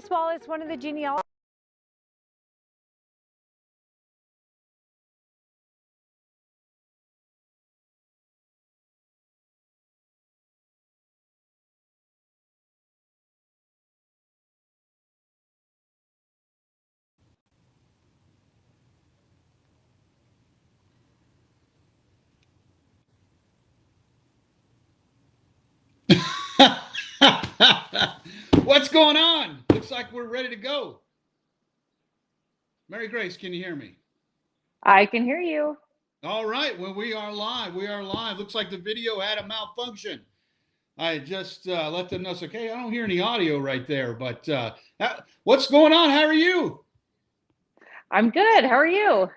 Wallace, one of the genealogists. What's going on? Looks like we're ready to go. Mary Grace, can you hear me? I can hear you. All right. Well, we are live. We are live. Looks like the video had a malfunction. I just let them know. It's okay. I don't hear any audio right there. But what's going on? How are you? I'm good. How are you?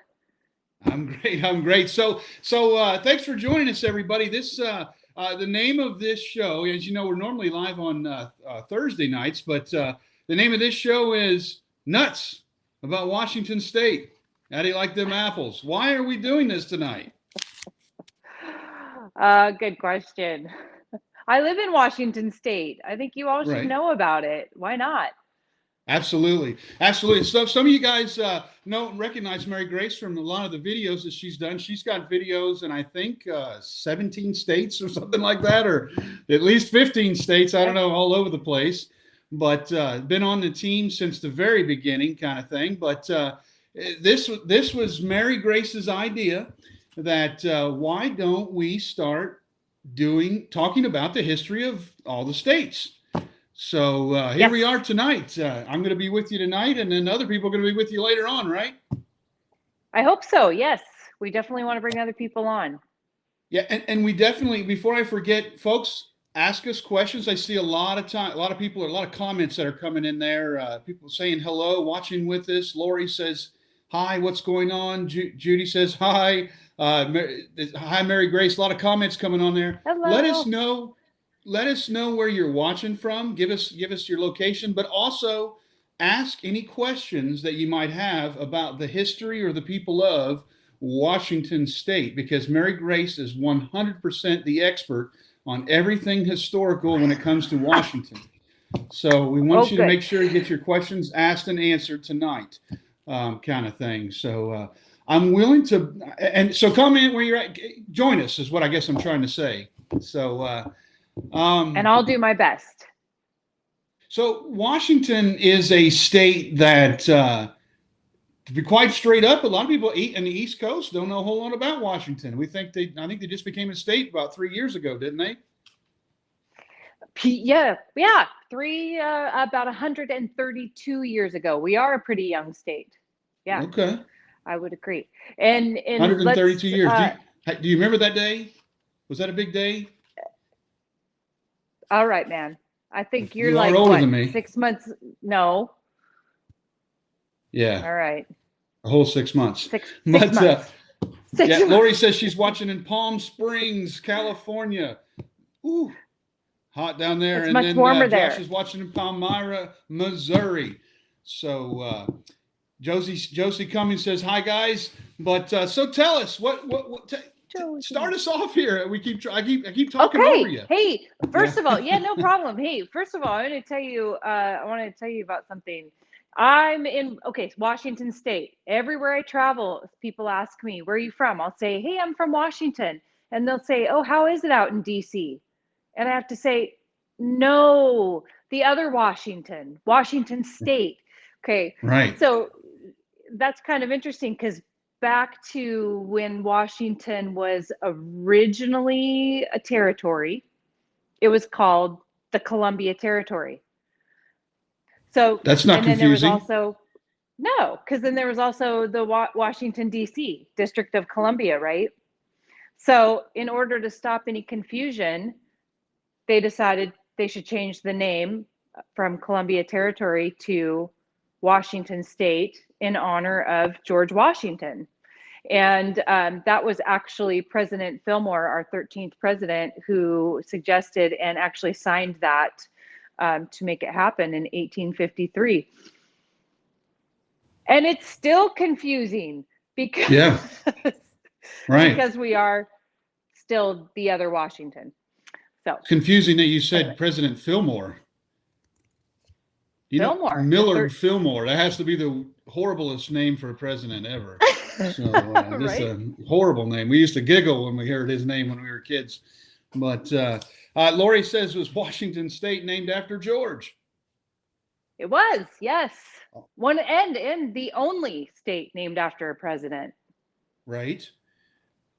I'm great. I'm great. So thanks for joining us, everybody. This the name of this show, as you know, we're normally live on Thursday nights, but the name of this show is Nuts About Washington State. How do you like them apples? Why are we doing this tonight? Good question. I live in Washington State. I think you all should know about it. Why not? Absolutely. Absolutely. So some of you guys recognize Mary Grace from a lot of the videos that she's done. She's got videos in, I think, 17 states or something like that, or at least 15 states. I don't know, all over the place. But been on the team since the very beginning kind of thing. But this was Mary Grace's idea that why don't we start talking about the history of all the states. So here we are tonight. I'm going to be with you tonight, and then other people are going to be with you later on, right? I hope so. Yes, we definitely want to bring other people on. Yeah, and we definitely, before I forget, folks, ask us questions. I see a lot of people, a lot of comments that are coming in there. People saying hello, watching with us. Lori says hi. What's going on? Judy says hi. Hi, Mary Grace. A lot of comments coming on there. Hello. Let us know where you're watching from. Give us your location, but also ask any questions that you might have about the history or the people of Washington State, because Mary Grace is 100% the expert on everything historical when it comes to Washington. So we want you to make sure you get your questions asked and answered tonight, kind of thing. So I'm willing to, and so comment where you're at. Join us is what I guess I'm trying to say. So. And I'll do my best. So Washington is a state that, to be quite straight up, a lot of people in the East Coast don't know a whole lot about Washington. I think they just became a state about 3 years ago, didn't they? Yeah, about 132 years ago. We are a pretty young state. Yeah. Okay. I would agree. And 132 years. Do you remember that day? Was that a big day? All right, man. I think you're you like older what, than me. 6 months? No. Yeah. All right. A whole 6 months. Six months. Lori says she's watching in Palm Springs, California. Ooh, hot down there. It's much warmer there. Josh is watching in Palmyra, Missouri. So Josie Cummings says hi, guys. But so tell us start us off here. I keep talking over you. Hey, first of all, no problem. Hey, first of all, I want to tell you about something. I'm in Washington State. Everywhere I travel, people ask me, "Where are you from?" I'll say, "Hey, I'm from Washington," and they'll say, "Oh, how is it out in DC?" And I have to say, "No, the other Washington State. Okay. Right. So that's kind of interesting because back to when Washington was originally a territory, it was called the Columbia Territory. So, That's not and then there was confusing. also, no, because then there was also the Washington, D.C., District of Columbia, right? So, in order to stop any confusion, they decided they should change the name from Columbia Territory to Washington State in honor of George Washington. And that was actually President Fillmore, our 13th president, who suggested and actually signed that to make it happen in 1853. And it's still confusing because, Yeah. Right. because we are still the other Washington. So Confusing that you said anyway. President Fillmore. You know, Fillmore. Millard Fillmore. That has to be the horriblest name for a president ever. So this is a horrible name. We used to giggle when we heard his name when we were kids. But Lori says it was Washington State named after George. It was, yes. One and the only state named after a president. Right.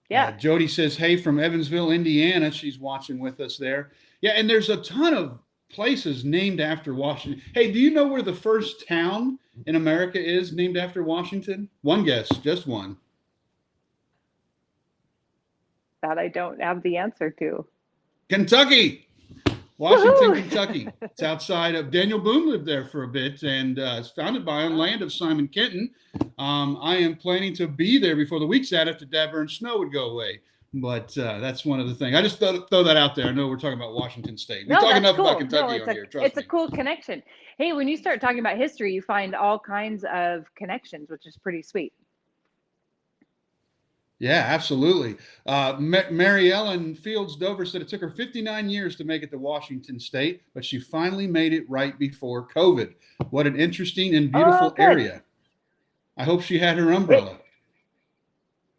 Yeah. Jody says, hey, from Evansville, Indiana. She's watching with us there. Yeah, and there's a ton of places named after Washington. Hey, do you know where the first town in America is named after Washington? One guess, just one. That I don't have the answer to. Kentucky. Washington, Woo-hoo! Kentucky. It's outside of Daniel Boone lived there for a bit, and it's founded by on land of Simon Kenton. I am planning to be there before the week's out if the Dabburn snow would go away. But that's one of the things. I just throw that out there. I know we're talking about Washington State. We talk enough about Kentucky on here. It's a cool connection. Hey, when you start talking about history, you find all kinds of connections, which is pretty sweet. Yeah, absolutely. Mary Ellen Fields Dover said it took her 59 years to make it to Washington State, but she finally made it right before COVID. What an interesting and beautiful area. I hope she had her umbrella.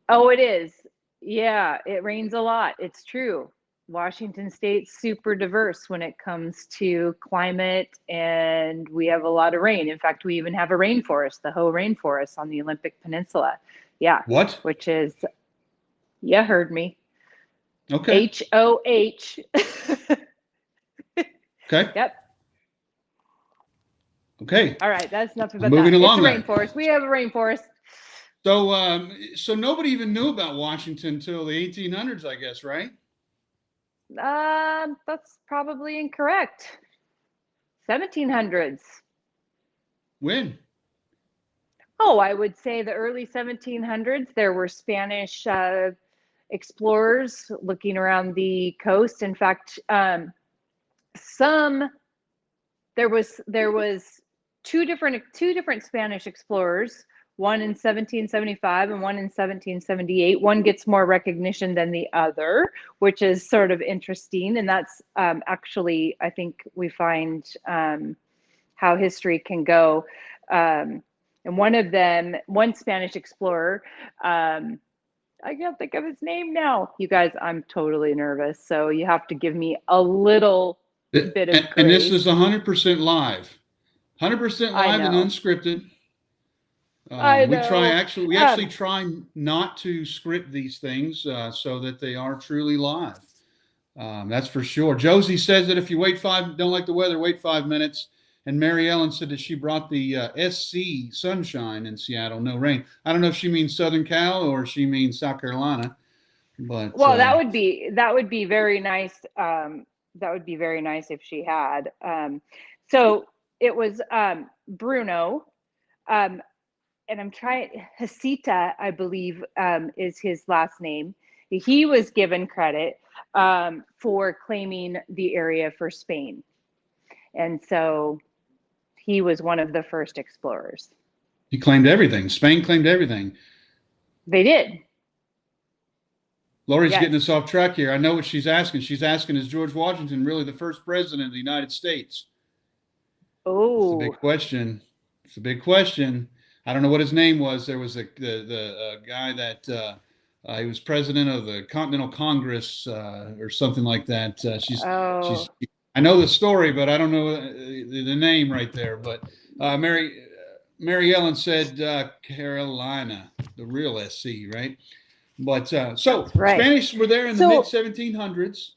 It is. Yeah, it rains a lot. It's true. Washington State's super diverse when it comes to climate, and we have a lot of rain. In fact, we even have a rainforest, the Hoh Rainforest on the Olympic Peninsula. Yeah. What? Which is, you heard me. Okay. HOH. Okay. Yep. Okay. All right. That's enough about Moving that. along. It's a rainforest. We have a rainforest. So nobody even knew about Washington until the 1800s, I guess, right? That's probably incorrect. 1700s. When? Oh, I would say the early 1700s. There were Spanish explorers looking around the coast. In fact, there was two different Spanish explorers, one in 1775 and one in 1778. One gets more recognition than the other, which is sort of interesting. And that's actually, I think we find how history can go. And one Spanish explorer, I can't think of his name now. You guys, I'm totally nervous. So you have to give me a little bit of grace. And this is 100% live. 100% live and unscripted. We actually try not to script these things so that they are truly live. That's for sure. Josie says that if you don't like the weather, wait 5 minutes. And Mary Ellen said that she brought the SC sunshine in Seattle, no rain. I don't know if she means Southern Cal or she means South Carolina. But that would be very nice. That would be very nice if she had. So it was Bruno. And I'm trying, Hasita, I believe, is his last name. He was given credit for claiming the area for Spain. And so he was one of the first explorers. He claimed everything. Spain claimed everything. They did. Lori's getting us off track here. I know what she's asking. She's asking, is George Washington really the first president of the United States? Oh. It's a big question. It's a big question. I don't know what his name was. There was the guy that he was president of the Continental Congress or something like that. She's I know the story, but I don't know the name right there. But Mary Ellen said Carolina, the real SC, right? But so That's right. Spanish were there in the So, mid 1700s,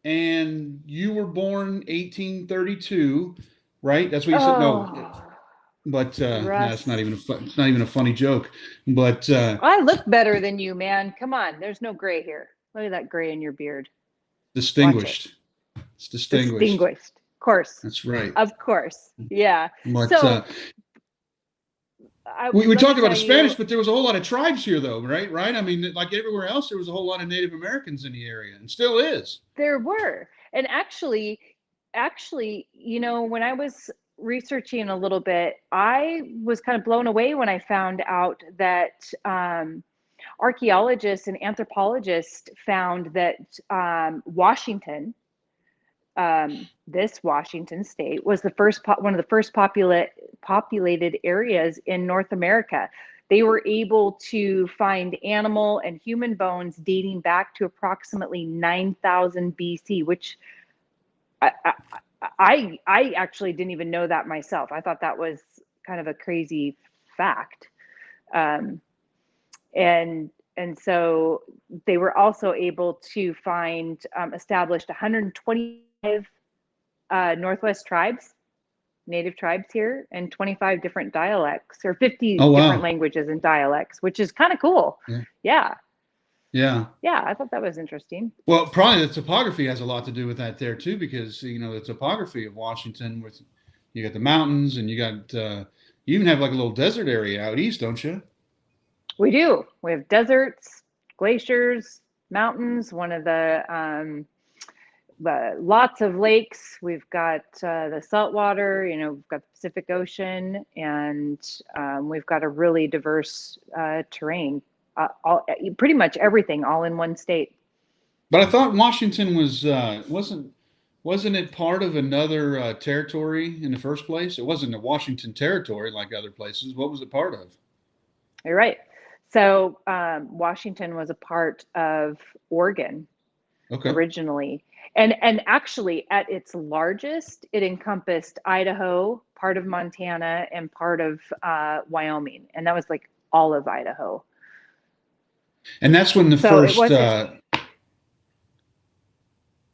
and you were born 1832, right? That's what you said. No, oh, but no, it's not Russ, even it's not even a funny joke. But I look better than you, man. Come on, there's no gray here. Look at that gray in your beard. Watch it. distinguished. It's distinguished. Distinguished. Of course. That's right. Of course. Yeah. But So we let me talked about tell the Spanish, you, but there was a whole lot of tribes here, though, right? Right. I mean, like everywhere else, there was a whole lot of Native Americans in the area, and still is. there were. And actually, when I was researching a little bit, I was kind of blown away when I found out that archaeologists and anthropologists found that Washington, this Washington state, was the one of the first populated areas in North America. They were able to find animal and human bones dating back to approximately 9,000 BC, which I actually didn't even know that myself. I thought that was kind of a crazy fact. And so they were also able to find established 125 Northwest tribes, native tribes here, and 25 different dialects, or 50 Oh different wow. languages and dialects, which is kind of cool. Yeah. Yeah. Yeah. Yeah, I thought that was interesting. Well, probably the topography has a lot to do with that there too, because the topography of Washington, with you got the mountains, and you got you even have like a little desert area out east, don't you? We do. We have deserts, glaciers, mountains, one of the lots of lakes. We've got the saltwater, we've got the Pacific Ocean, and we've got a really diverse terrain. Pretty much everything all in one state. But I thought Washington was wasn't it part of another territory in the first place? It wasn't a Washington territory like other places. What was it part of? You're right. So Washington was a part of Oregon Okay. originally. And actually, at its largest, it encompassed Idaho, part of Montana, and part of Wyoming. And that was like all of Idaho. And that's when the So it first wasn't,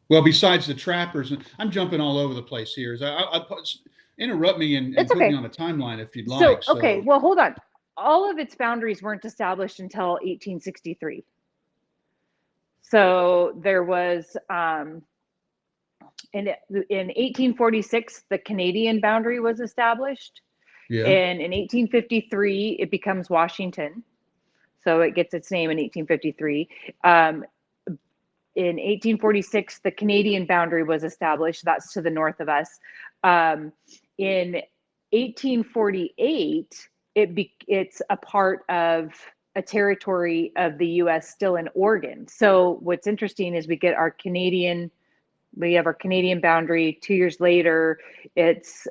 well, besides the trappers, I'm jumping all over the place here. Interrupt me and it's put me okay. on a timeline if you'd So, like. okay, So, well, hold on. All of its boundaries weren't established until 1863. So there was, in 1846, the Canadian boundary was established. yeah. And in 1853, it becomes Washington. So it gets its name in 1853. In 1846, the Canadian boundary was established. That's to the north of us. In 1848, it's a part of a territory of the U.S. still in Oregon. So what's interesting is we have our Canadian boundary. 2 years later, it's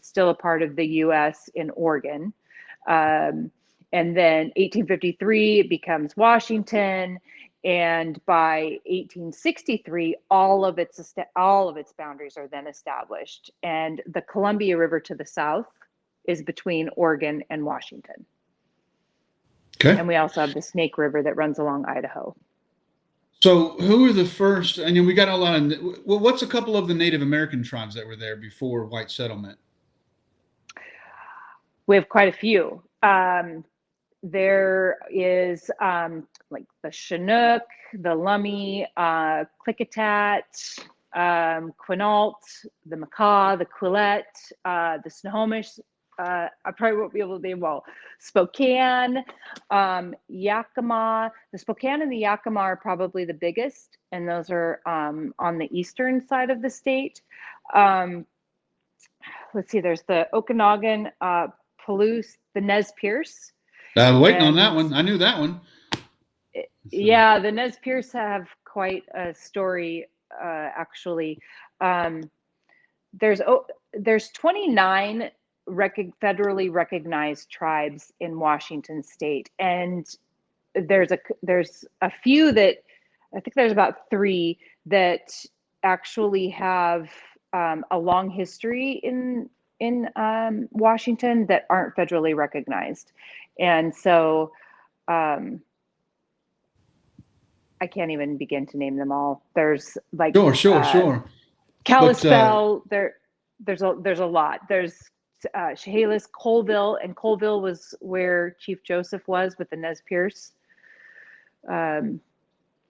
still a part of the U.S. in Oregon. And then 1853, it becomes Washington. And by 1863, all of its boundaries are then established. And the Columbia River to the south is between Oregon and Washington. Okay. And we also have the Snake River that runs along Idaho. So, who were the first? I mean, we got a lot of. Well, what's a couple of the Native American tribes that were there before white settlement? We have quite a few. There is like the Chinook, the Lummi, Klickitat, Quinault, the Makah, the Quillette, the Snohomish. I probably won't be able to name all. Spokane, Yakima. The Spokane and the Yakima are probably the biggest, and those are on the eastern side of the state. Let's see, there's the Okanagan, Palouse, the Nez Perce. Waiting on that And one. I knew that one. yeah, the Nez Perce have quite a story, actually. There's 29 federally recognized tribes in Washington state, and there's a few that I think there's about 3 that actually have a long history in Washington that aren't federally recognized, and so I can't even begin to name them all. There's like Sure. Kalispell. There's a lot. There's Chehalis, Colville, and Colville was where Chief Joseph was with the Nez Perce.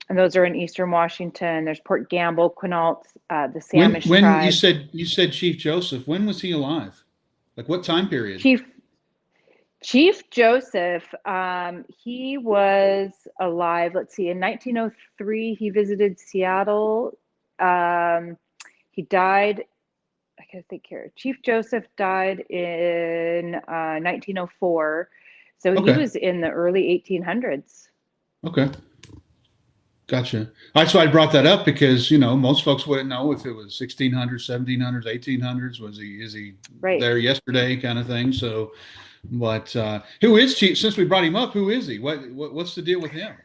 And those are in eastern Washington. There's Port Gamble, Quinault, the Samish when tribe. you said Chief Joseph, when was he alive? Like what time period? Chief Joseph, he was alive. Let's see, in 1903, he visited Seattle. He died. I gotta think here. Chief Joseph died in 1904, so he was in the early 1800s. Okay. Gotcha. That's why I brought that up because, you know, most folks wouldn't know if it was 1600s, 1700s, 1800s. Is he right there yesterday kind of thing? So, but who is Chief? Since we brought him up, who is he? What's the deal with him?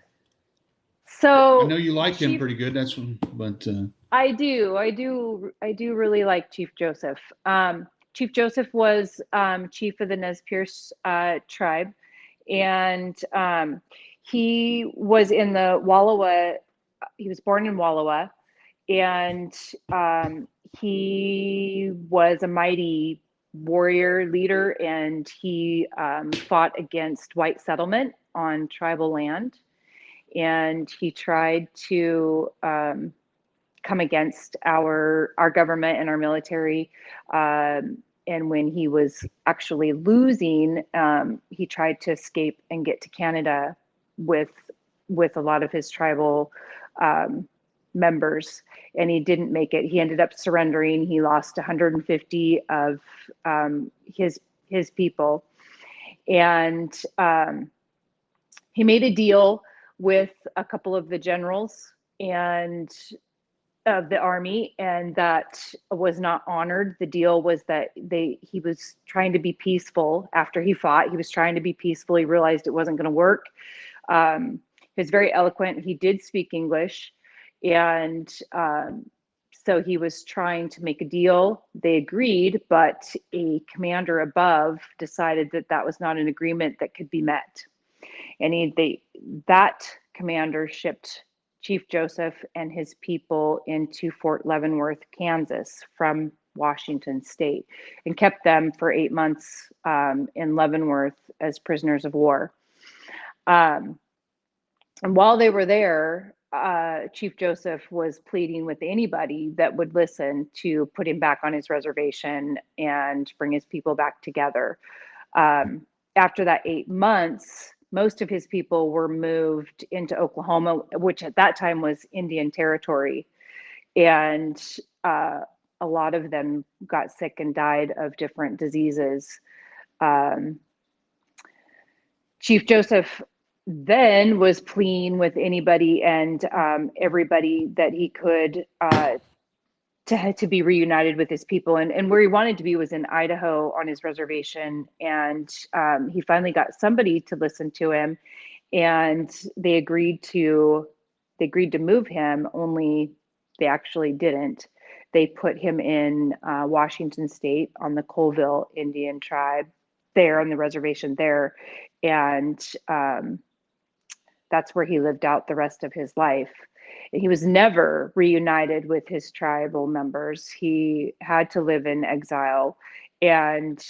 So I know you like him pretty good. But I do really like Chief Joseph. Chief Joseph was chief of the Nez Perce tribe, and he was in the Wallowa. He was born in Wallowa, and he was a mighty warrior leader, and he fought against white settlement on tribal land, and he tried to come against our government and our military. And when he was actually losing, he tried to escape and get to Canada with a lot of his tribal members, and he didn't make it. He ended up surrendering. He lost 150 of his people, and he made a deal with a couple of the generals and of the army, and that was not honored. The deal was that he was trying to be peaceful after he fought. He was trying to be peaceful. He realized it wasn't going to work. He was very eloquent. He did speak English, and so he was trying to make a deal. They agreed, but a commander above decided that that was not an agreement that could be met, and that commander shipped Chief Joseph and his people into Fort Leavenworth, Kansas from Washington State, and kept them for 8 months in Leavenworth as prisoners of war. And while they were there, Chief Joseph was pleading with anybody that would listen to put him back on his reservation and bring his people back together. After that 8 months, most of his people were moved into Oklahoma, which at that time was Indian territory. And a lot of them got sick and died of different diseases. Chief Joseph then was pleading with anybody and everybody that he could to be reunited with his people, and where he wanted to be was in Idaho on his reservation. And he finally got somebody to listen to him, and they agreed to move him, only they actually didn't. They put him in Washington State on the Colville Indian tribe there on the reservation there, and that's where he lived out the rest of his life. He was never reunited with his tribal members. He had to live in exile, and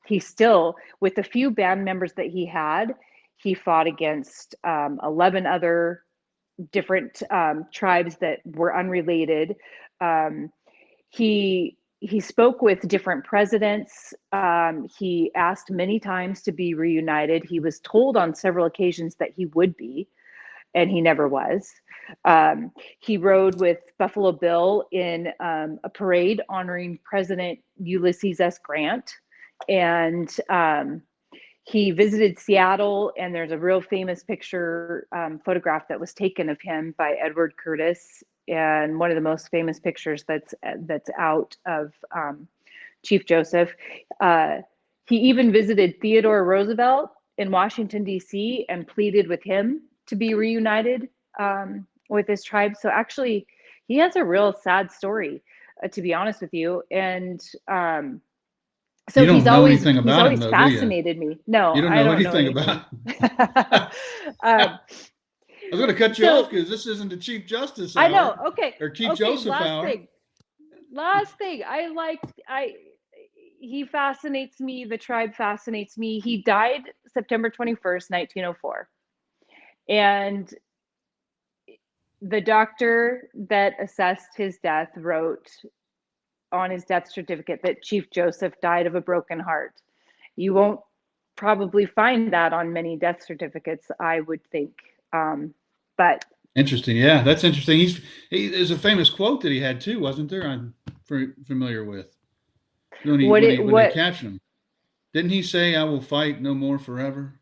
he still, with the few band members that he had, he fought against 11 other different tribes that were unrelated. He spoke with different presidents. He asked many times to be reunited. He was told on several occasions that he would be, and he never was. He rode with Buffalo Bill in a parade honoring President Ulysses S. Grant. And he visited Seattle, and there's a real famous picture, photograph that was taken of him by Edward Curtis, and one of the most famous pictures that's out of Chief Joseph. He even visited Theodore Roosevelt in Washington, D.C., and pleaded with him to be reunited with his tribe. So actually, he has a real sad story. to be honest with you. And You so don't know anything he's about him, always though, do you? fascinated me. No, You don't I know don't know anything anything. about. I was going to cut you So off because this isn't the Chief Justice I know. hour Okay. or Chief Okay. Joseph hour. Last thing. He fascinates me. The tribe fascinates me. He died September 21st, 1904. And the doctor that assessed his death wrote on his death certificate that Chief Joseph died of a broken heart. You won't probably find that on many death certificates, I would think. But Interesting. Yeah, that's interesting. There's a famous quote that he had too, wasn't there? I'm familiar with when they what captured him. Didn't he say, "I will fight no more forever,"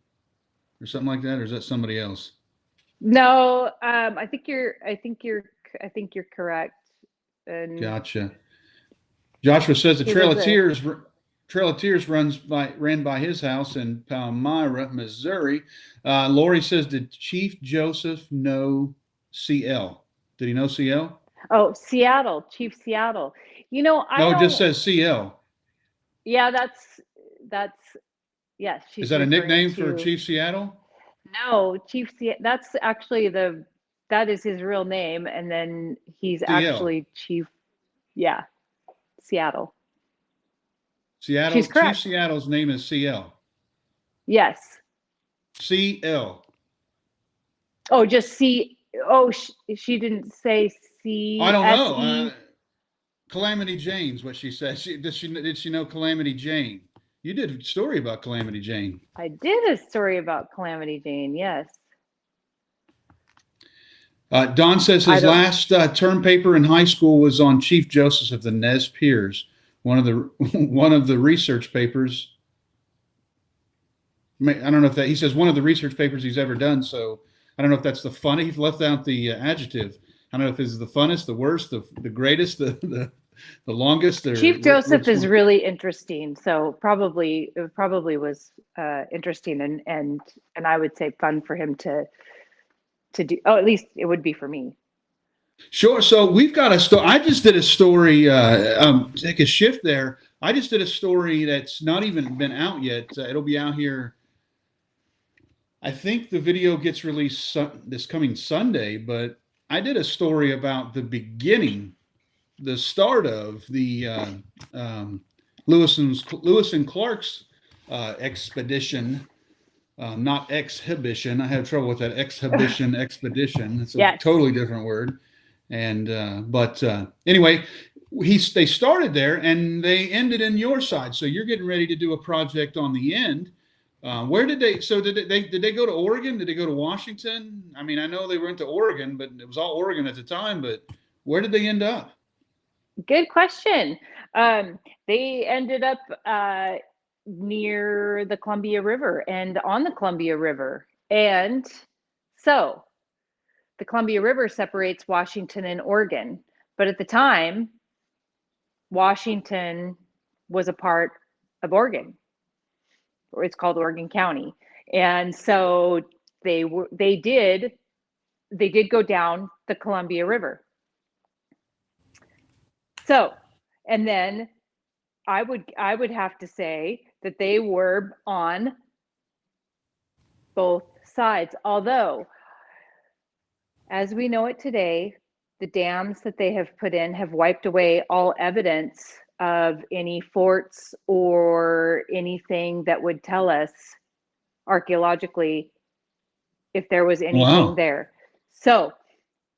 or something like that? Or is that somebody else? No, I think you're correct. And Gotcha. Joshua says the he was a Trail of Tears ran by his house in Palmyra, Missouri. Lori says, did Chief Joseph know CL? Did he know CL? Seattle, Chief Seattle. I No, it just don't. says CL. Yeah, that's yes, Is she's that a referring nickname for to. Chief Seattle? No, that's actually that is his real name, and then he's CL. actually Chief, yeah, Seattle. She's Chief correct. Seattle's name is CL. Yes. CL. Oh, just C. Oh, she didn't say I don't know. CSE. Calamity Jane's what she said. Did she know Calamity Jane? You did a story about Calamity Jane. I did a story about Calamity Jane. Yes. Don says I his don't. last term paper in high school was on Chief Joseph of the Nez Perce. One of the one of the research papers. I don't know if that he says one of the research papers he's ever done. So I don't know if that's the funny. He left out the adjective. I don't know if this is the funnest, the worst, the greatest, the longest, or Chief Joseph which is one. really interesting. So it probably was interesting and I would say fun for him to do. Oh, at least it would be for me. Sure. So we've got a story. I just did a story. Take a shift there. I just did a story that's not even been out yet. It'll be out here. I think the video gets released this coming Sunday, but I did a story about the beginning, the start of the Lewis and Clark's expedition, not exhibition. I have trouble with that exhibition expedition. It's a Yes. totally different word. And but anyway, they started there and they ended in your side. So you're getting ready to do a project on the end. Where did they? So did they go to Oregon? Did they go to Washington? I mean, I know they went to Oregon, but it was all Oregon at the time. But where did they end up? Good question. They ended up near the Columbia River and on the Columbia River. And so the Columbia River separates Washington and Oregon. But at the time, Washington was a part of Oregon, or it's called Oregon County. And so they did go down the Columbia River. So, and then I would have to say that they were on both sides. Although, as we know it today, the dams that they have put in have wiped away all evidence of any forts or anything that would tell us archaeologically if there was anything Wow. there. So,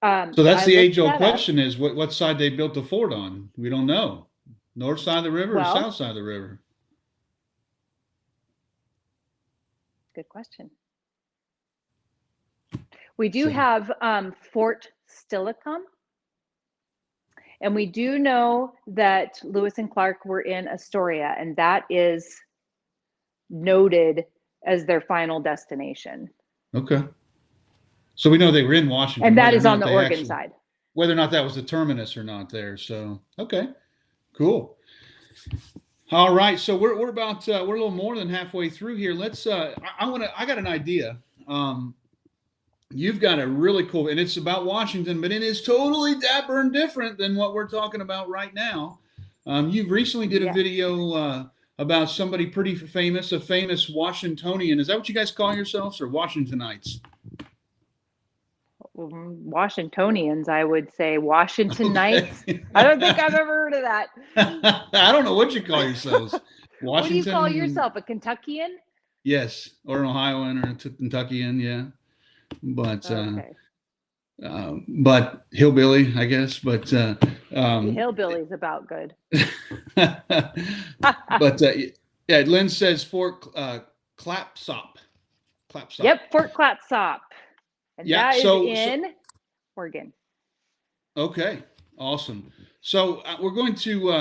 So that's I the looked age-old that up. question: is what side they built the fort on? We don't know. North side of the river or Well, south side of the river? good question. We do So have Fort Steilacoom, and we do know that Lewis and Clark were in Astoria, and that is noted as their final destination. okay. So we know they were in Washington, And that whether or is on not the they Oregon actually, side. whether or not that was the terminus or not there. So okay, cool. All right, so we're about we're a little more than halfway through here. Let's I got an idea. you've got a really cool, and it's about Washington, but it is totally dapper and different than what we're talking about right now. You recently did a Yeah. video about somebody pretty famous, a famous Washingtonian. Is that what you guys call yourselves, or Washingtonites? Washingtonians, I would say. Washingtonites. Okay. I don't think I've ever heard of that. I don't know what you call yourselves. What do you call Washington. yourself? A Kentuckian? Yes, or an Ohioan or a Kentuckian, yeah. Okay. But hillbilly, I guess. But Hillbilly's about good. but yeah, Lynn says Fort Clatsop. Clatsop. Yep, Fort Clatsop. And Yeah, that is so in Oregon. okay, awesome. So we're going to.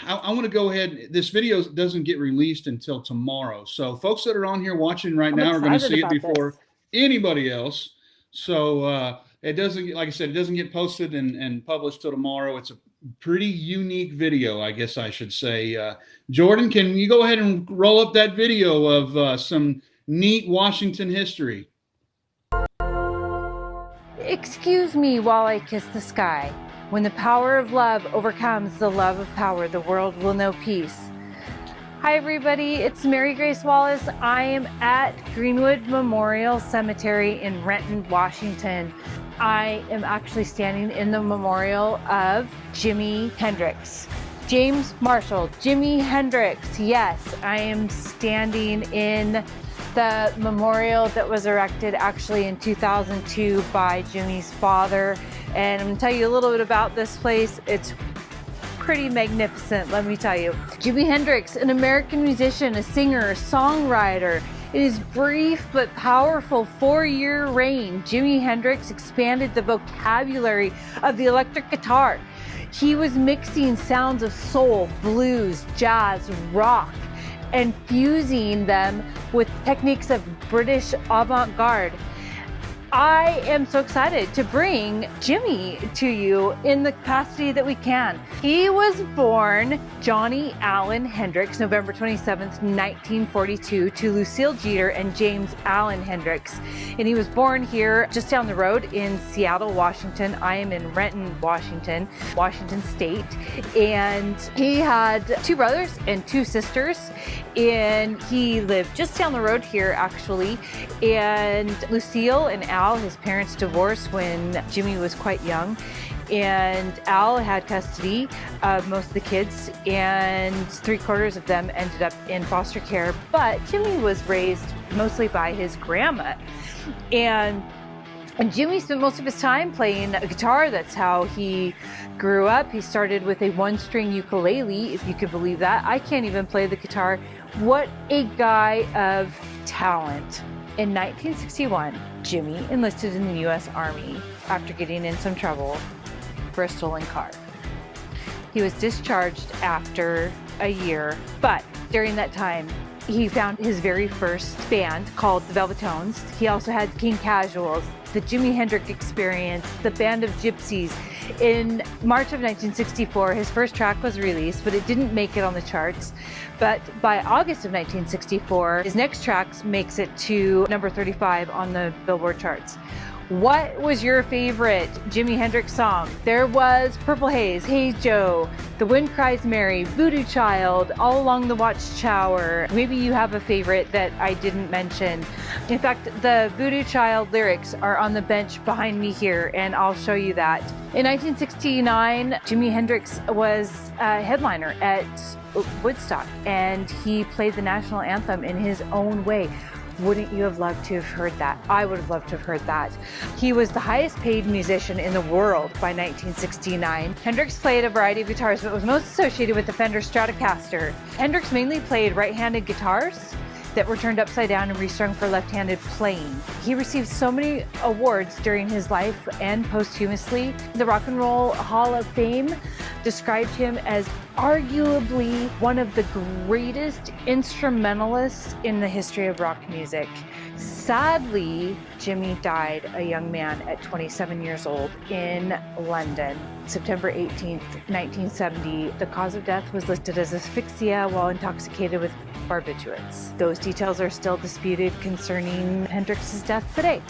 I want to go ahead. This video doesn't get released until tomorrow. So folks that are on here watching right now are going to see it before anybody else. So it doesn't, like I said, it doesn't get posted and published till tomorrow. It's a pretty unique video, I guess I should say. Jordan, can you go ahead and roll up that video of some neat Washington history? Excuse me while I kiss the sky. When the power of love overcomes the love of power, the world will know peace. Hi everybody, it's Mary Grace Wallace. I am at Greenwood Memorial Cemetery in Renton, Washington. I am actually standing in the memorial of Jimi Hendrix. James Marshall, Jimi Hendrix. Yes, I am standing in the memorial that was erected actually in 2002 by Jimi's father. And I'm gonna tell you a little bit about this place. It's pretty magnificent, let me tell you. Jimi Hendrix, an American musician, a singer, a songwriter. In his brief but powerful 4-year reign, Jimi Hendrix expanded the vocabulary of the electric guitar. He was mixing sounds of soul, blues, jazz, rock, and fusing them with techniques of British avant-garde. I am so excited to bring Jimi to you in the capacity that we can. He was born Johnny Allen Hendrix, November 27th, 1942, to Lucille Jeter and James Allen Hendrix. And he was born here just down the road in Seattle, Washington. I am in Renton, Washington, Washington State. And he had 2 brothers and 2 sisters. And he lived just down the road here, actually. And Lucille and Al, his parents, divorced when Jimi was quite young. And Al had custody of most of the kids, and 3/4 of them ended up in foster care. But Jimi was raised mostly by his grandma. And Jimi spent most of his time playing a guitar. That's how he grew up. He started with a 1-string ukulele, if you could believe that. I can't even play the guitar. What a guy of talent. In 1961, Jimi enlisted in the U.S. Army after getting in some trouble for a stolen car. He was discharged after a year, but during that time, he found his very first band called the Velvetones. He also had King Casuals, the Jimi Hendrix Experience, the Band of Gypsies. In March of 1964, his first track was released, but it didn't make it on the charts. But by August of 1964, his next track makes it to number 35 on the Billboard charts. What was your favorite Jimi Hendrix song? There was Purple Haze, Hey Joe, The Wind Cries Mary, Voodoo Child, All Along the Watchtower. Maybe you have a favorite that I didn't mention. In fact, the Voodoo Child lyrics are on the bench behind me here, and I'll show you that. In 1969, Jimi Hendrix was a headliner at Woodstock, and he played the national anthem in his own way. Wouldn't you have loved to have heard that? I would have loved to have heard that. He was the highest paid musician in the world by 1969. Hendrix played a variety of guitars, but was most associated with the Fender Stratocaster. Hendrix mainly played right-handed guitars that were turned upside down and restrung for left-handed playing. He received so many awards during his life and posthumously. The Rock and Roll Hall of Fame described him as arguably one of the greatest instrumentalists in the history of rock music. Sadly, Jimi died a young man at 27 years old in London, September 18th, 1970. The cause of death was listed as asphyxia while intoxicated with barbiturates. Those details are still disputed concerning Hendrix's death today.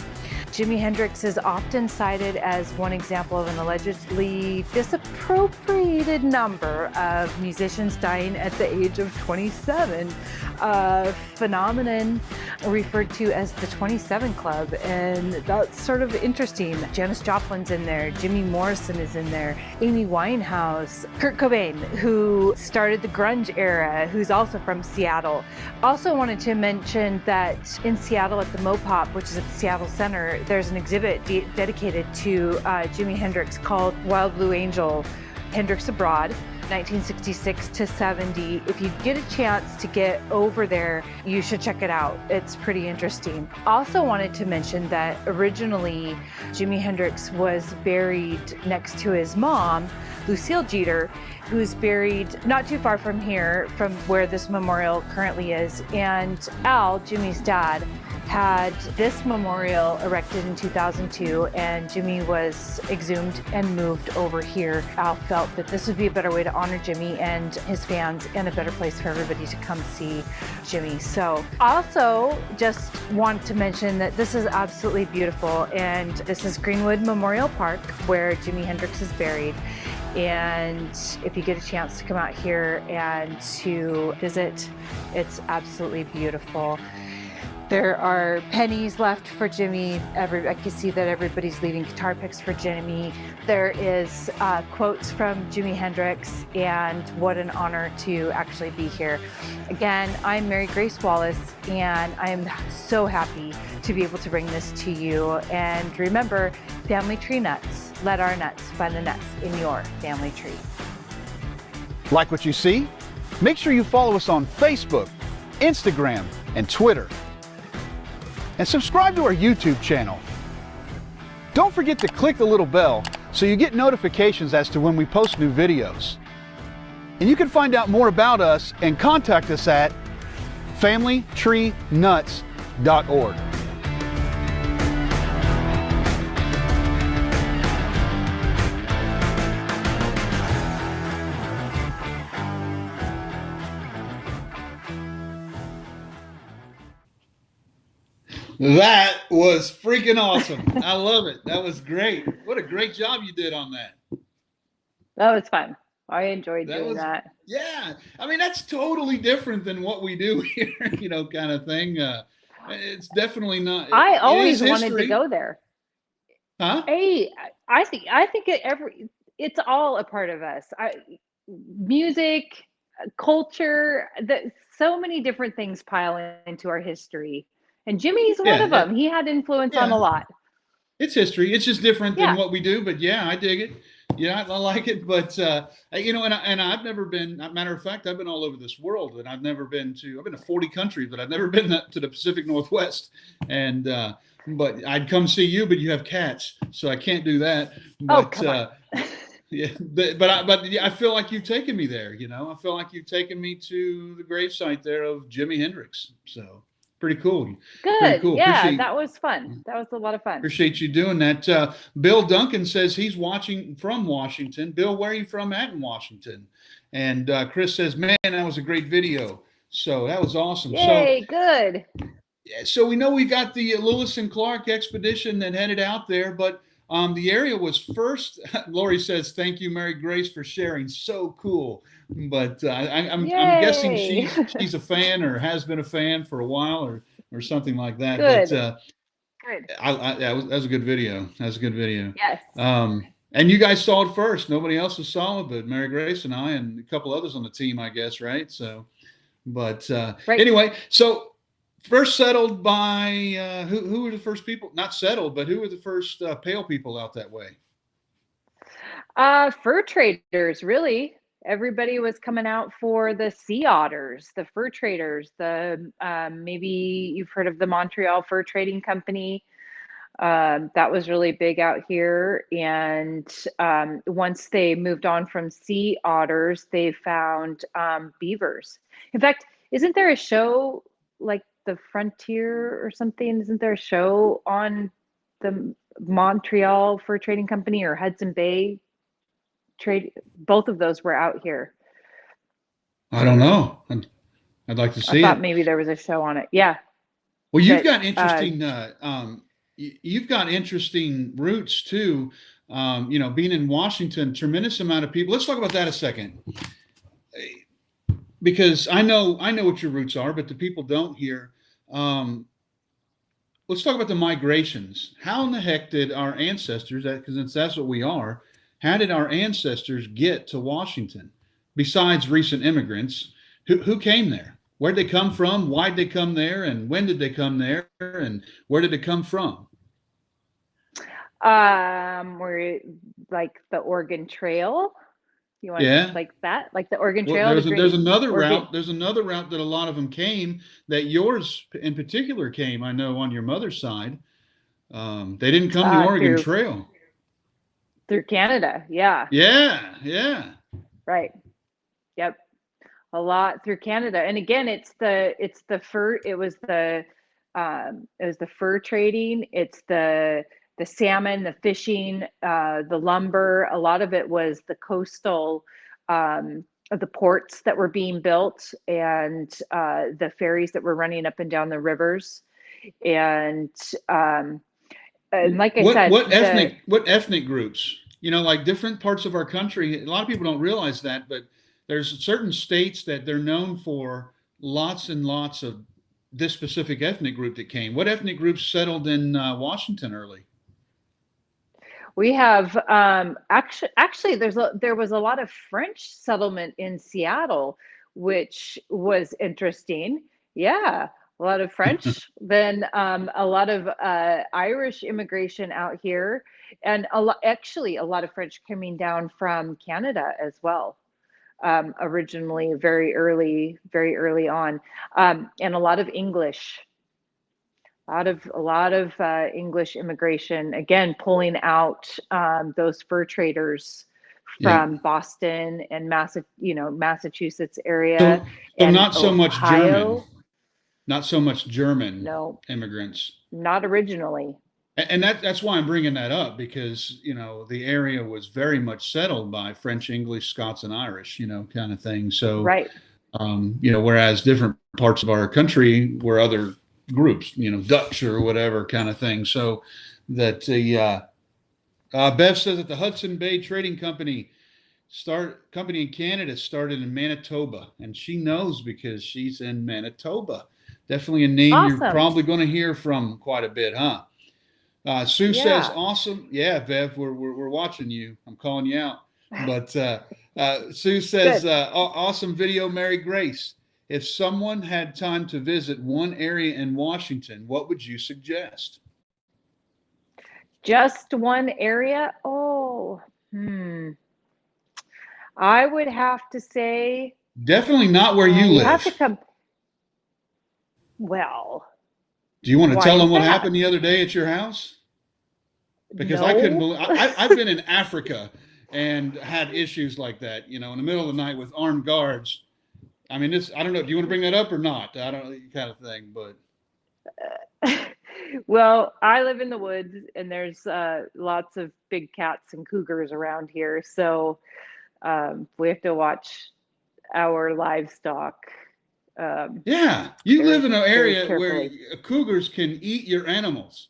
Jimi Hendrix is often cited as one example of an allegedly disappropriated number of musicians dying at the age of 27, a phenomenon referred to as the 27 Club, and that's sort of interesting. Janis Joplin's in there, Jimmy Morrison is in there, Amy Winehouse, Kurt Cobain, who started the grunge era, who's also from Seattle. Also wanted to mention that in Seattle at the Mopop, which is at the Seattle Center, there's an exhibit dedicated to Jimi Hendrix called Wild Blue Angel, Hendrix Abroad, 1966 to 70. If you get a chance to get over there, you should check it out. It's pretty interesting. Also wanted to mention that originally Jimi Hendrix was buried next to his mom, Lucille Jeter, who's buried not too far from here, from where this memorial currently is. And Al, Jimmy's dad, had this memorial erected in 2002, and Jimmy was exhumed and moved over here. Al felt that this would be a better way to honor Jimmy and his fans, and a better place for everybody to come see Jimmy. So also just want to mention that this is absolutely beautiful, and this is Greenwood Memorial Park where Jimi Hendrix is buried. And if you get a chance to come out here and to visit, it's absolutely beautiful. There are pennies left for Jimmy. I can see that everybody's leaving guitar picks for Jimmy. There is quotes from Jimi Hendrix, and what an honor to actually be here. Again, I'm Mary Grace Wallace, and I'm so happy to be able to bring this to you. And remember, family tree nuts. Let our nuts find the nuts in your family tree. Like what you see? Make sure you follow us on Facebook, Instagram, and Twitter. And subscribe to our YouTube channel. Don't forget to click the little bell so you get notifications as to when we post new videos. And you can find out more about us and contact us at familytreenuts.org. That was freaking awesome. I love it. That was great. What a great job you did on that. That was fun. I enjoyed doing that. Yeah. I mean, that's totally different than what we do here, kind of thing. It's definitely not. I always wanted to go there. Huh? I think it's all a part of us. Music, culture, so many different things pile into our history. And Jimmy's one of them. He had influence on a lot. It's history. It's just different than what we do. But yeah, I dig it. Yeah, I like it. But, and I've never been, matter of fact, I've been all over this world, and I've been to 40 countries, but I've never been to the Pacific Northwest. And, but I'd come see you, but you have cats, so I can't do that. But, come on. Yeah, but I feel like you've taken me there. I feel like you've taken me to the gravesite there of Jimi Hendrix. So. Pretty cool. Good. Pretty cool. Yeah, that was fun. That was a lot of fun. Appreciate you doing that. Bill Duncan says he's watching from Washington. Bill, where are you from at in Washington? And Chris says, man, that was a great video. So that was awesome. Yay, good. So we know we got the Lewis and Clark expedition that headed out there, but the area was first. Lori says, thank you, Mary Grace, for sharing. So cool. But I'm guessing she's a fan or has been a fan for a while or something like that. Good. But, good. That was a good video. That was a good video. Yes. And you guys saw it first. Nobody else saw it, but Mary Grace and I and a couple others on the team, I guess, right? So, but anyway, so first settled by who were the first people? Not settled, but who were the first Pale people out that way? Fur traders, really. Everybody was coming out for the sea otters, the fur traders. Maybe you've heard of the Montreal Fur Trading Company. That was really big out here. And once they moved on from sea otters, they found beavers. In fact, isn't there a show like The Frontier or something? Isn't there a show on the Montreal Fur Trading Company or Hudson Bay Trade? Both of those were out here. I don't know. I'd like to see I thought it. maybe there was a show on it. Yeah. Well, you've got interesting you've got interesting roots too. Being in Washington, tremendous amount of people. Let's talk about that a second, because I know what your roots are, but the people don't here. Let's talk about the migrations. How in the heck did our ancestors, because that's what we are, how did our ancestors get to Washington? Besides recent immigrants, who came there? Where'd they come from? Why'd they come there? And when did they come there? And where did they come from? We're like the Oregon Trail. You want like that, like the Oregon Trail? Well, there's another route. There's another route that a lot of them came. That yours in particular came. I know on your mother's side, they didn't come the Oregon Trail through Canada. Yeah. Yeah. Right. Yep. A lot through Canada, and again, it's the fur. It was the fur trading. It's the salmon, the fishing, the lumber. A lot of it was the coastal, the ports that were being built, and the ferries that were running up and down the rivers. And like I said, what ethnic groups? Like different parts of our country. A lot of people don't realize that, but there's certain states that they're known for lots and lots of this specific ethnic group that came. What ethnic groups settled in Washington early? We have actually there was a lot of French settlement in Seattle, which was interesting. Yeah, a lot of French, then a lot of Irish immigration out here, and a lot of French coming down from Canada as well. Originally, very early on, and a lot of English. A lot of English immigration, again, pulling out those fur traders from Boston and Massachusetts area. So and not so much Ohio. German, not so much German No, immigrants. Not originally. And that's why I'm bringing that up, because the area was very much settled by French, English, Scots, and Irish, kind of thing. So right. Whereas different parts of our country were other groups, Dutch or whatever kind of thing. So that Bev says that the Hudson Bay Trading Company in Canada started in Manitoba, and she knows because she's in Manitoba. Definitely a name Awesome. You're probably going to hear from quite a bit, huh? Sue says, awesome. Yeah, Bev, we're watching you. I'm calling you out. But Sue says, awesome video, Mary Grace. If someone had time to visit one area in Washington, what would you suggest? Just one area? I would have to say. Definitely not where you live. Have to come. Well. Do you want to tell them what happened the other day at your house? Because I couldn't believe. I've been in Africa and had issues like that, in the middle of the night with armed guards. I mean, I don't know. Do you want to bring that up or not? I don't know, kind of thing, but. Well, I live in the woods, and there's lots of big cats and cougars around here. So we have to watch our livestock. You live in an area where cougars can eat your animals.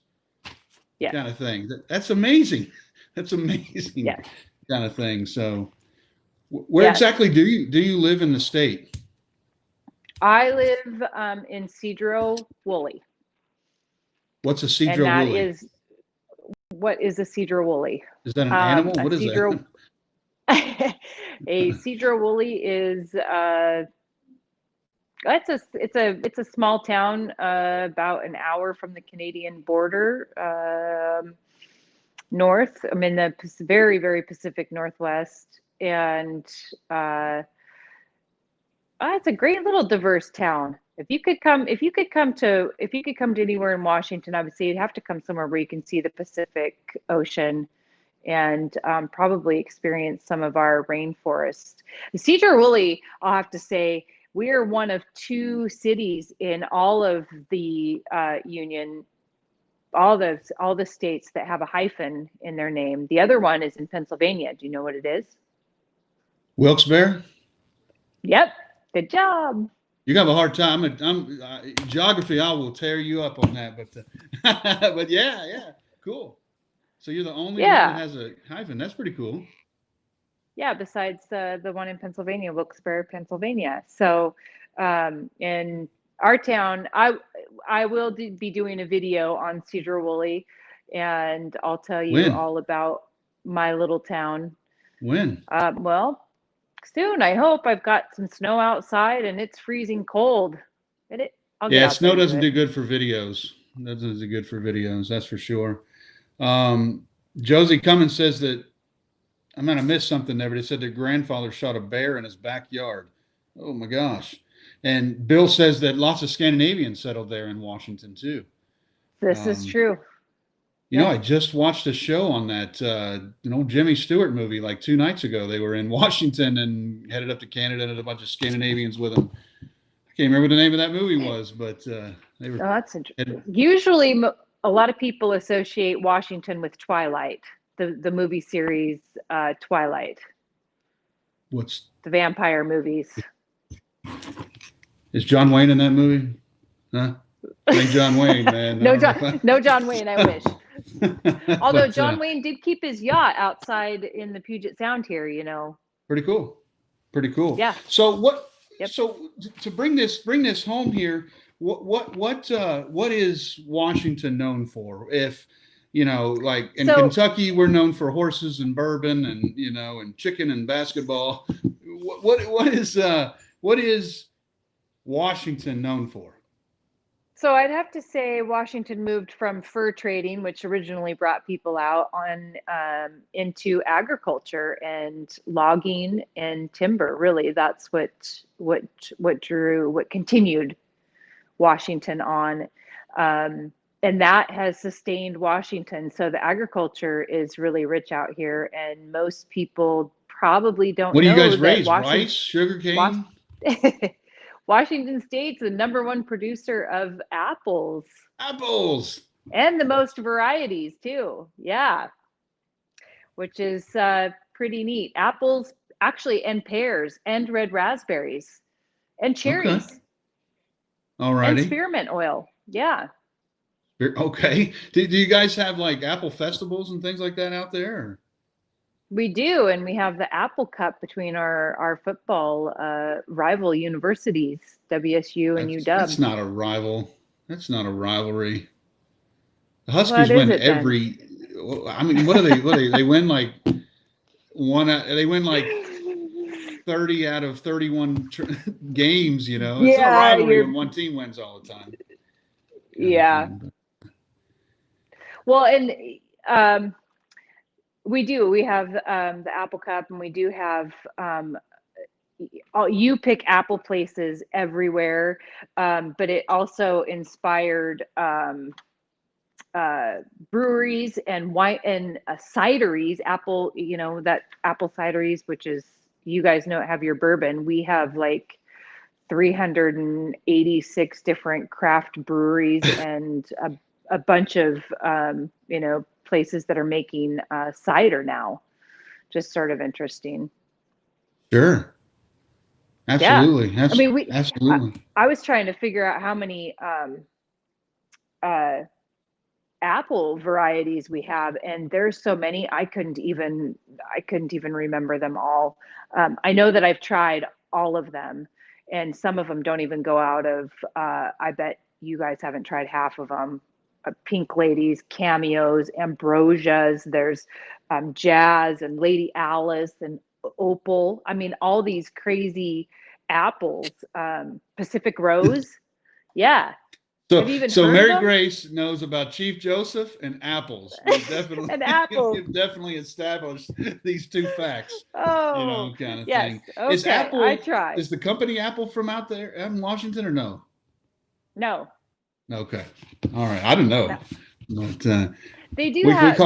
Yeah. Kind of thing. That's amazing. That's amazing. Yeah. Kind of thing. So where exactly do you live in the state? I live in Cedro Woolley. What's a Cedro Woolley? What is a Cedro Woolley? Is that an animal? What is that? A Cedro Woolley is it's a small town about an hour from the Canadian border, north. I'm in the very, very Pacific Northwest, and it's a great little diverse town. If you could come to anywhere in Washington, I would say you'd have to come somewhere where you can see the Pacific Ocean and probably experience some of our rainforest. The Cedro Woolley, I'll have to say, we are one of two cities in all of the Union, all the states that have a hyphen in their name. The other one is in Pennsylvania. Do you know what it is? Wilkes-Barre? Yep. Good job. You have a hard time. Geography. I will tear you up on that, but yeah, cool. So you're the only one that has a hyphen. That's pretty cool. Yeah, besides the one in Pennsylvania, Wilkes-Barre, Pennsylvania. So in our town, I will be doing a video on Cedar-Woolley, and I'll tell you all about my little town. When? Well, soon. I hope. I've got some snow outside, and it's freezing cold. Yeah, snow doesn't do good for videos. That doesn't do good for videos. That's for sure. Josie Cummins says that I might have missed something there, but it said their grandfather shot a bear in his backyard. Oh my gosh. And Bill says that lots of Scandinavians settled there in Washington too. This is true. You know, I just watched a show on that, Jimmy Stewart movie like 2 nights ago. They were in Washington and headed up to Canada and had a bunch of Scandinavians with them. I can't remember what the name of that movie was, but they were. Oh, that's interesting. Usually, a lot of people associate Washington with Twilight, the movie series Twilight. What's the vampire movies? Is John Wayne in that movie? Huh? Ain't John Wayne, man. No John Wayne. I wish. Although John Wayne did keep his yacht outside in the Puget Sound here, you know. Pretty cool. Yeah. So what? Yep. So to bring this home here, what is Washington known for? If like in Kentucky, we're known for horses and bourbon and and chicken and basketball. What is Washington known for? So I'd have to say Washington moved from fur trading, which originally brought people out into agriculture and logging and timber. Really, that's what continued Washington on, and that has sustained Washington. So the agriculture is really rich out here, and most people probably don't. What do know you guys that raise? Rice, sugarcane. Washington State's the #1 producer of apples. Apples. And the most varieties too. Yeah. Which is pretty neat. Apples, actually, and pears, and red raspberries, and cherries. Okay. All righty. And spearmint oil. Yeah. Okay. Do you guys have like apple festivals and things like that out there? Or? We do, and we have the Apple Cup between our football rival universities, WSU and UW. That's not a rival. That's not a rivalry. The Huskies win every. I mean, what are they? They win like They win like 30 out of 31 games. It's not a rivalry when one team wins all the time. Yeah. Well, and we do. We have the Apple Cup, and we do have you pick apple places everywhere, but it also inspired breweries and wine and cideries. Apple, that apple cideries, which is, you guys know, have your bourbon. We have like 386 different craft breweries and a bunch of places that are making cider now. Just sort of interesting. Sure. Absolutely. Yeah. Absolutely. I was trying to figure out how many apple varieties we have, and there's so many I couldn't even remember them all. I know that I've tried all of them, and some of them don't even go out of I bet you guys haven't tried half of them. Pink Ladies, Cameos, Ambrosias, there's Jazz and Lady Alice and Opal. I mean, all these crazy apples. Pacific Rose. Yeah. So Mary Grace knows about Chief Joseph and apples. Definitely, and apples. You've definitely established these two facts. Oh, kind of yes. thing. Okay, Is Apple? I tried. Is the company Apple from out there in Washington or no? No. Okay. All right. I don't know. No. But they do have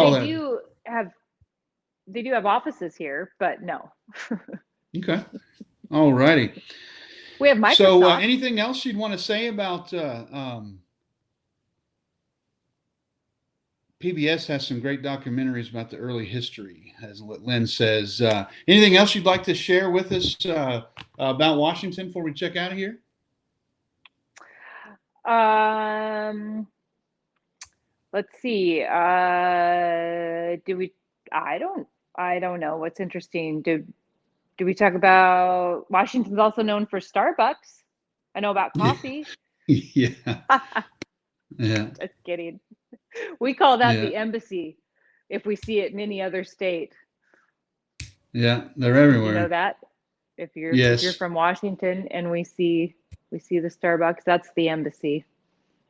offices here, but no. Okay. All righty. We have Microsoft. So anything else you'd want to say about PBS has some great documentaries about the early history, as Lynn says. Anything else you'd like to share with us about Washington before we check out of here? Let's see. I don't know what's interesting. Do we talk about Washington's also known for Starbucks? I know about coffee. Yeah. Yeah. Just kidding. We call that Yeah. the embassy if we see it in any other state. Yeah, they're everywhere. You know that? If you're Yes. from Washington and we see the Starbucks, that's the embassy.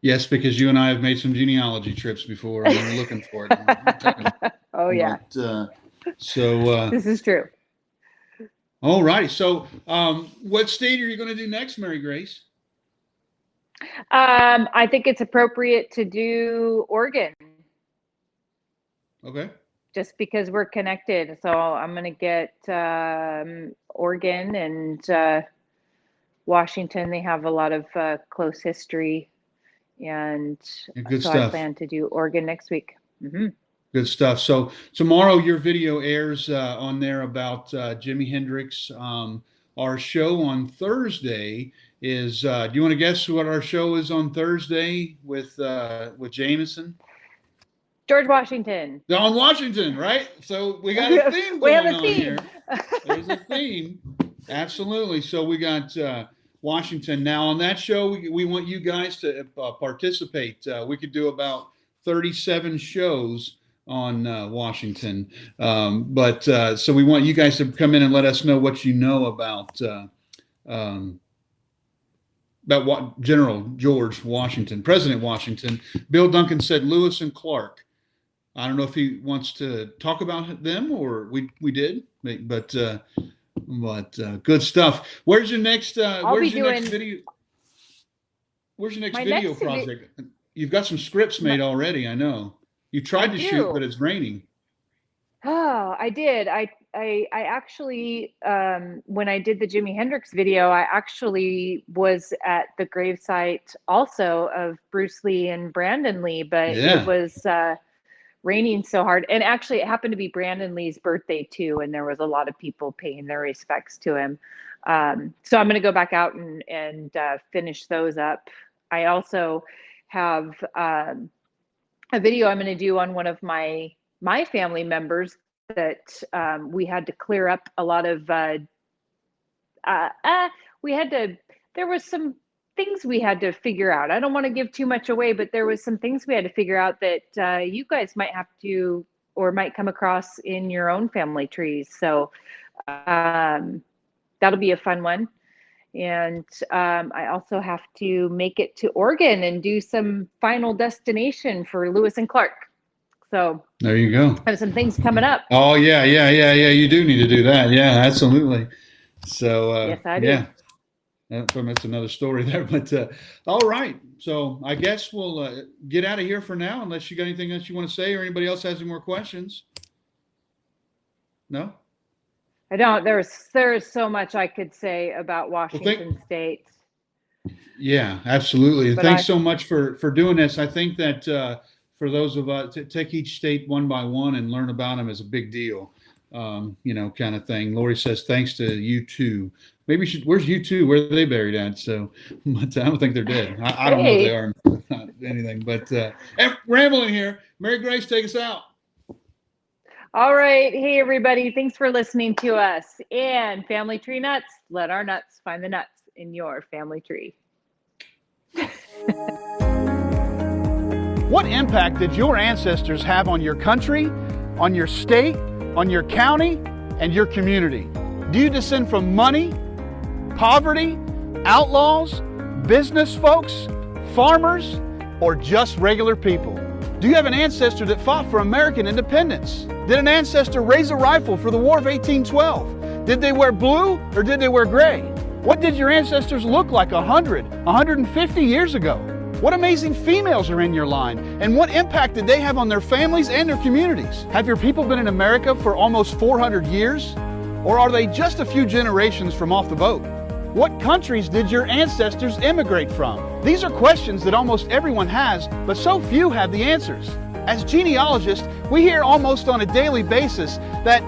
Yes, because you and I have made some genealogy trips before, and we're looking for it. Oh yeah. But, this is true. all right. So, what state are you going to do next, Mary Grace? I think it's appropriate to do Oregon. Okay. Just because we're connected. So I'm going to get Oregon and Washington. They have a lot of close history. And Good so stuff. I plan to do Oregon next week. Mm-hmm. Good stuff. So tomorrow your video airs on there about Jimi Hendrix. Our show on Thursday is, do you want to guess what our show is on Thursday with Jameson? George Washington. On Washington, right? So we got a theme We have going a on theme. here. There's a theme. Absolutely. So we got Washington. Now on that show, we want you guys to participate. We could do about 37 shows on Washington. So we want you guys to come in and let us know what you know about what General George Washington, President Washington. Bill Duncan said Lewis and Clark. I don't know if he wants to talk about them or we did, but good stuff. Where's your next? Next video? Where's your next video project? You've got some scripts made already. I know you tried to shoot, but it's raining. Oh, I did. I actually, when I did the Jimi Hendrix video, I actually was at the gravesite also of Bruce Lee and Brandon Lee, but it was raining so hard. And actually it happened to be Brandon Lee's birthday too. And there was a lot of people paying their respects to him. So I'm going to go back out and finish those up. I also have a video I'm going to do on one of my family members that we had to clear up a lot of there was some things we had to figure out. I don't want to give too much away, but there was some things we had to figure out that you guys might have to or might come across in your own family trees. So that'll be a fun one. And I also have to make it to Oregon and do some Final Destination for Lewis and Clark. So there you go. I have some things coming up. Oh yeah. You do need to do that. Yeah, absolutely. So yes, I do. Yeah, that's another story there. But all right. So I guess we'll get out of here for now, unless you got anything else you want to say, or anybody else has any more questions. No. I don't. There is so much I could say about Washington State. Yeah, absolutely. But thanks so much for doing this. I think that for those of us to take each state one by one and learn about them is a big deal, kind of thing. Lori says, thanks to you too. Maybe where's you two? Where are they buried at? So, but I don't think they're dead. I don't know if they are not anything, but rambling here. Mary Grace, take us out. All right. Hey, everybody. Thanks for listening to us. And Family Tree Nuts, let our nuts find the nuts in your family tree. What impact did your ancestors have on your country, on your state, on your county, and your community? Do you descend from money, poverty, outlaws, business folks, farmers, or just regular people? Do you have an ancestor that fought for American independence? Did an ancestor raise a rifle for the War of 1812? Did they wear blue or did they wear gray? What did your ancestors look like 100, 150 years ago? What amazing females are in your line? And what impact did they have on their families and their communities? Have your people been in America for almost 400 years? Or are they just a few generations from off the boat? What countries did your ancestors immigrate from? These are questions that almost everyone has, but so few have the answers. As genealogists, we hear almost on a daily basis that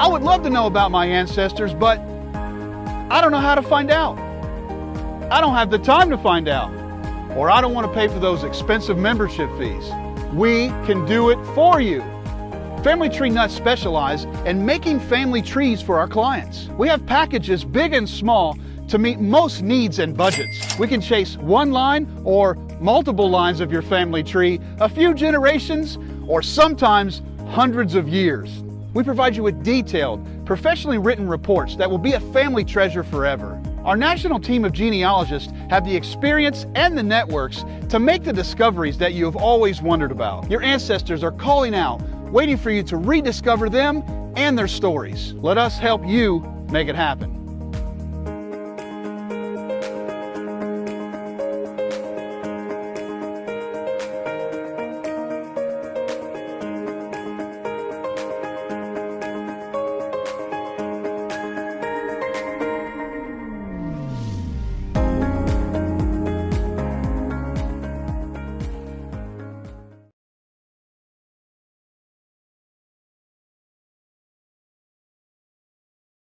I would love to know about my ancestors, but I don't know how to find out. I don't have the time to find out. or I don't want to pay for those expensive membership fees. We can do it for you. Family Tree Nuts specialize in making family trees for our clients. We have packages big and small to meet most needs and budgets. We can chase one line or multiple lines of your family tree, a few generations, or sometimes hundreds of years. We provide you with detailed, professionally written reports that will be a family treasure forever. Our national team of genealogists have the experience and the networks to make the discoveries that you have always wondered about. Your ancestors are calling out, waiting for you to rediscover them and their stories. Let us help you make it happen.